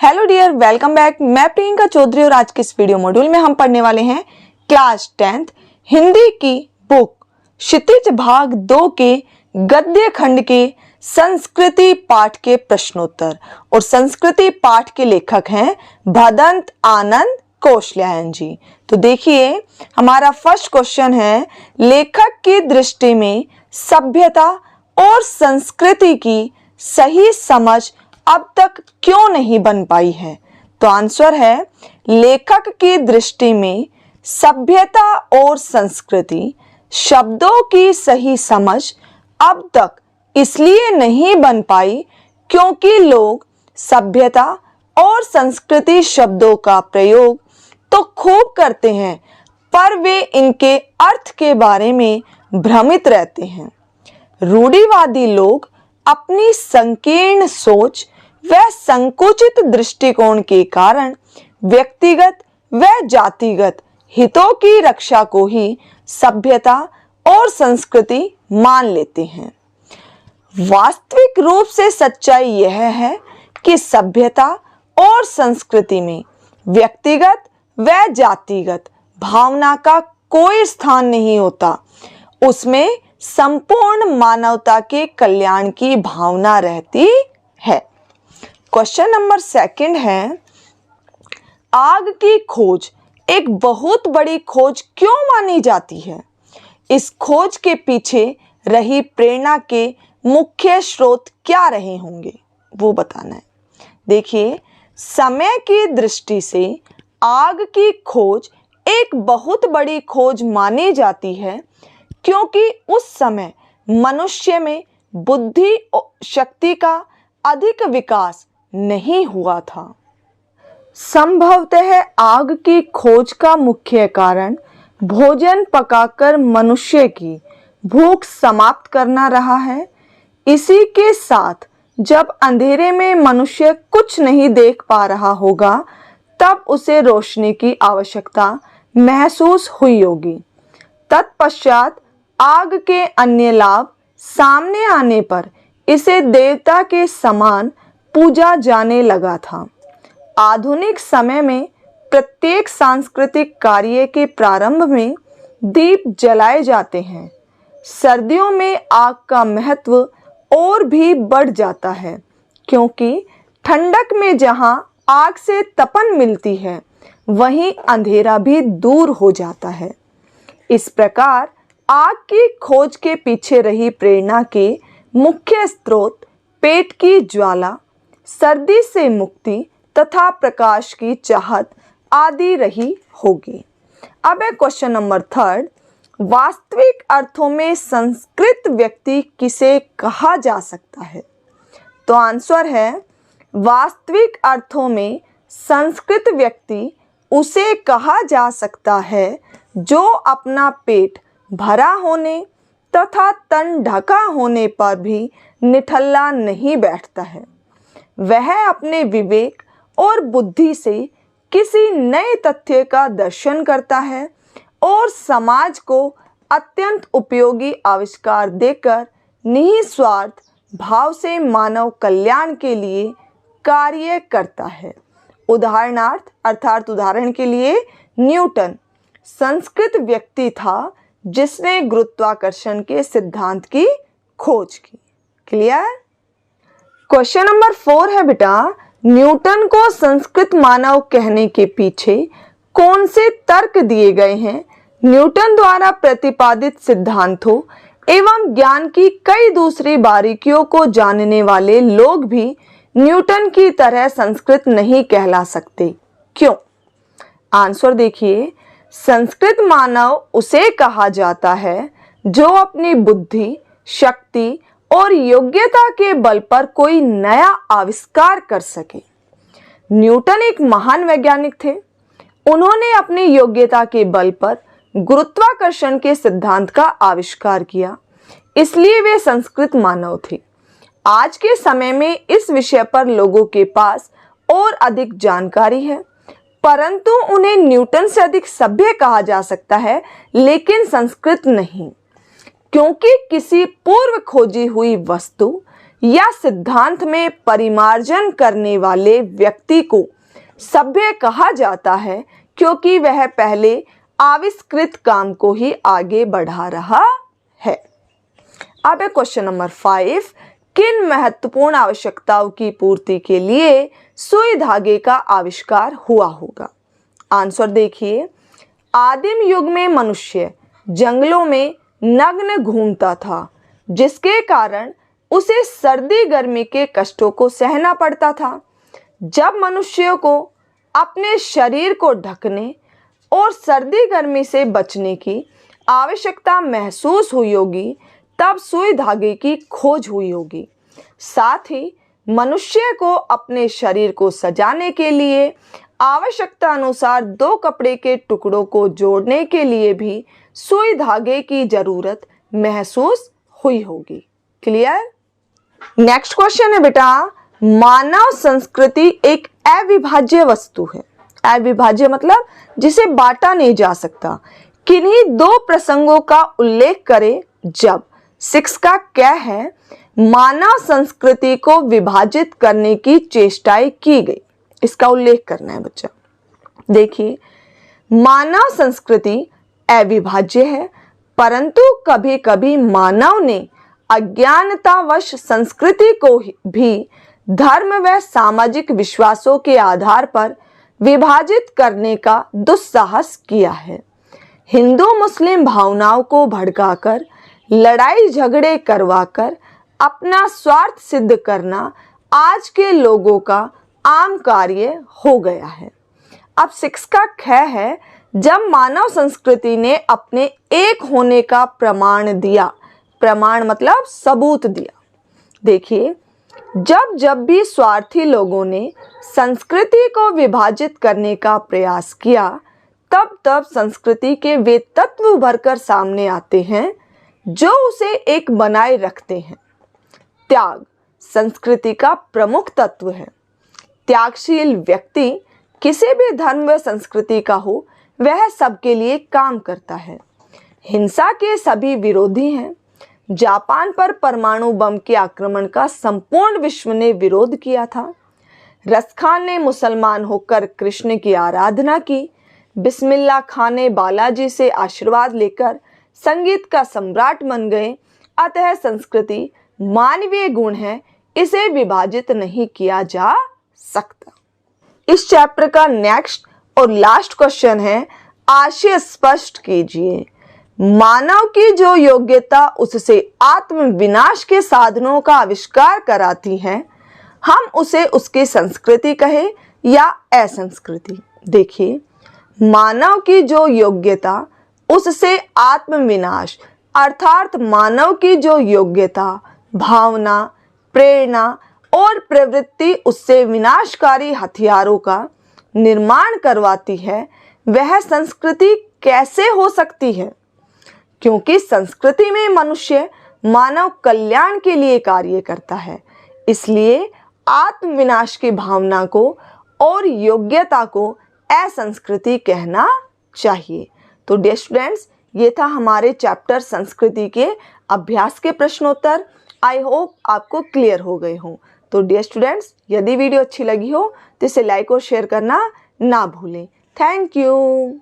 Hello dear, welcome back. मैं प्रियंका चौधरी और आज के इस वीडियो मॉड्यूल में हम पढ़ने वाले हैं क्लास 10th हिंदी की बुक क्षितिज भाग 2 के गद्य खंड के संस्कृति पाठ के प्रश्नोत्तर। और संस्कृति पाठ के लेखक हैं भदंत आनंद कौशल्यायन जी। तो देखिए, हमारा फर्स्ट क्वेश्चन है, लेखक की दृष्टि में सभ्यता और संस्कृति की सही समझ अब तक क्यों नहीं बन पाई है। तो आंसर है, लेखक की दृष्टि में सभ्यता और संस्कृति शब्दों की सही समझ अब तक इसलिए नहीं बन पाई क्योंकि लोग सभ्यता और संस्कृति शब्दों का प्रयोग तो खूब करते हैं, पर वे इनके अर्थ के बारे में भ्रमित रहते हैं। रूढ़िवादी लोग अपनी संकीर्ण सोच व संकुचित दृष्टिकोण के कारण व्यक्तिगत व जातिगत हितों की रक्षा को ही सभ्यता और संस्कृति मान लेते हैं। वास्तविक रूप से सच्चाई यह है कि सभ्यता और संस्कृति में व्यक्तिगत व जातिगत भावना का कोई स्थान नहीं होता, उसमें संपूर्ण मानवता के कल्याण की भावना रहती है। क्वेश्चन नंबर 2 है, आग की खोज एक बहुत बड़ी खोज क्यों मानी जाती है? इस खोज के पीछे रही प्रेरणा के मुख्य स्रोत क्या रहे होंगे, वो बताना है। देखिए, समय की दृष्टि से आग की खोज एक बहुत बड़ी खोज मानी जाती है क्योंकि उस समय मनुष्य में बुद्धि शक्ति का अधिक विकास नहीं हुआ था। संभवतः आग की खोज का मुख्य कारण भोजन पकाकर मनुष्य की भूख समाप्त करना रहा है। इसी के साथ जब अंधेरे में मनुष्य कुछ नहीं देख पा रहा होगा, तब उसे रोशनी की आवश्यकता महसूस हुई होगी। तत्पश्चात आग के अन्य लाभ सामने आने पर इसे देवता के समान पूजा जाने लगा था। आधुनिक समय में प्रत्येक सांस्कृतिक कार्य के प्रारंभ में दीप जलाए जाते हैं। सर्दियों में आग का महत्व और भी बढ़ जाता है क्योंकि ठंडक में जहां आग से तपन मिलती है, वहीं अंधेरा भी दूर हो जाता है। इस प्रकार आग की खोज के पीछे रही प्रेरणा के मुख्य स्रोत पेट की ज्वाला, सर्दी से मुक्ति तथा प्रकाश की चाहत आदि रही होगी। अब है क्वेश्चन नंबर 3, वास्तविक अर्थों में संस्कृत व्यक्ति किसे कहा जा सकता है? तो आंसर है, वास्तविक अर्थों में संस्कृत व्यक्ति उसे कहा जा सकता है जो अपना पेट भरा होने तथा तन ढका होने पर भी निठल्ला नहीं बैठता है। वह अपने विवेक और बुद्धि से किसी नए तथ्य का दर्शन करता है और समाज को अत्यंत उपयोगी आविष्कार देकर निस्वार्थ भाव से मानव कल्याण के लिए कार्य करता है। उदाहरणार्थ अर्थात उदाहरण के लिए न्यूटन संस्कृत व्यक्ति था जिसने गुरुत्वाकर्षण के सिद्धांत की खोज की। क्लियर? क्वेश्चन नंबर 4 है बेटा, न्यूटन को संस्कृत मानव कहने के पीछे कौन से तर्क दिए गए हैं? न्यूटन द्वारा प्रतिपादित सिद्धांतों एवं ज्ञान की कई दूसरी बारीकियों को जानने वाले लोग भी न्यूटन की तरह संस्कृत नहीं कहला सकते। क्यों? आंसर देखिए, संस्कृत मानव उसे कहा जाता है जो अपनी बुद्धि, शक्ति और योग्यता के बल पर कोई नया आविष्कार कर सके। न्यूटन एक महान वैज्ञानिक थे। उन्होंने अपनी योग्यता के बल पर गुरुत्वाकर्षण के सिद्धांत का आविष्कार किया, इसलिए वे संस्कृत मानव थे। आज के समय में इस विषय पर लोगों के पास और अधिक जानकारी है, परंतु उन्हें न्यूटन से अधिक सभ्य कहा जा सकता है, लेकिन संस्कृत नहीं, क्योंकि किसी पूर्व खोजी हुई वस्तु या सिद्धांत में परिमार्जन करने वाले व्यक्ति को सभ्य कहा जाता है, क्योंकि वह पहले आविष्कृत काम को ही आगे बढ़ा रहा है। अब है क्वेश्चन नंबर 5, किन महत्वपूर्ण आवश्यकताओं की पूर्ति के लिए सुई धागे का आविष्कार हुआ होगा? आंसर देखिए, आदिम युग में मनुष्य जंगलों में नग्न घूमता था, जिसके कारण उसे सर्दी गर्मी के कष्टों को सहना पड़ता था। जब मनुष्यों को अपने शरीर को ढकने और सर्दी गर्मी से बचने की आवश्यकता महसूस हुई होगी, तब सुई धागे की खोज हुई होगी। साथ ही मनुष्य को अपने शरीर को सजाने के लिए आवश्यकता अनुसार 2 कपड़े के टुकड़ों को जोड़ने के लिए भी सुई धागे की जरूरत महसूस हुई होगी। क्लियर? नेक्स्ट क्वेश्चन है बेटा, मानव संस्कृति एक अविभाज्य वस्तु है। अविभाज्य मतलब जिसे बांटा नहीं जा सकता। किन्हीं 2 प्रसंगों का उल्लेख करें जब 6 का क्या है, मानव संस्कृति को विभाजित करने की चेष्टाएं की गई। इसका उल्लेख करना है बच्चा। देखिए, मानव संस्कृति अविभाज्य है, परंतु कभी कभी मानव ने अज्ञानतावश संस्कृति को भी धर्म व सामाजिक विश्वासों के आधार पर विभाजित करने का दुस्साहस किया है। हिंदू मुस्लिम भावनाओं को भड़काकर, लड़ाई झगड़े करवाकर अपना स्वार्थ सिद्ध करना आज के लोगों का आम कार्य हो गया है। अब 6 का ख है, जब मानव संस्कृति ने अपने एक होने का प्रमाण दिया। प्रमाण मतलब सबूत दिया। देखिए, जब भी स्वार्थी लोगों ने संस्कृति को विभाजित करने का प्रयास किया, तब संस्कृति के वे तत्व उभरकर सामने आते हैं जो उसे एक बनाए रखते हैं। त्याग संस्कृति का प्रमुख तत्व है। त्यागशील व्यक्ति किसी भी धर्म व संस्कृति का हो, वह सबके लिए काम करता है। हिंसा के सभी विरोधी हैं। जापान पर परमाणु बम के आक्रमण का संपूर्ण विश्व ने विरोध किया था। रसखान ने मुसलमान होकर कृष्ण की आराधना की। बिस्मिल्लाह खान ने बालाजी से आशीर्वाद लेकर संगीत का सम्राट बन गए। अतः संस्कृति मानवीय गुण है, इसे विभाजित नहीं किया जा सकता। इस चैप्टर का नेक्स्ट और लास्ट क्वेश्चन है, आशय स्पष्ट कीजिए। मानव की जो योग्यता उससे आत्म विनाश के साधनों का आविष्कार कराती है, हम उसे उसकी संस्कृति कहे या असंस्कृति। देखिए, मानव की जो योग्यता उससे आत्म विनाश अर्थात मानव की जो योग्यता, भावना, प्रेरणा और प्रवृत्ति उससे विनाशकारी हथियारों का निर्माण करवाती है, वह संस्कृति कैसे हो सकती है? क्योंकि संस्कृति में मनुष्य मानव कल्याण के लिए कार्य करता है, इसलिए आत्मविनाश की भावना को और योग्यता को असंस्कृति कहना चाहिए। तो डियर स्टूडेंट्स, ये था हमारे चैप्टर संस्कृति के अभ्यास के प्रश्नोत्तर। आई होप आपको क्लियर हो गए हों। तो डियर स्टूडेंट्स, यदि वीडियो अच्छी लगी हो तो इसे लाइक और शेयर करना ना भूलें। Thank you.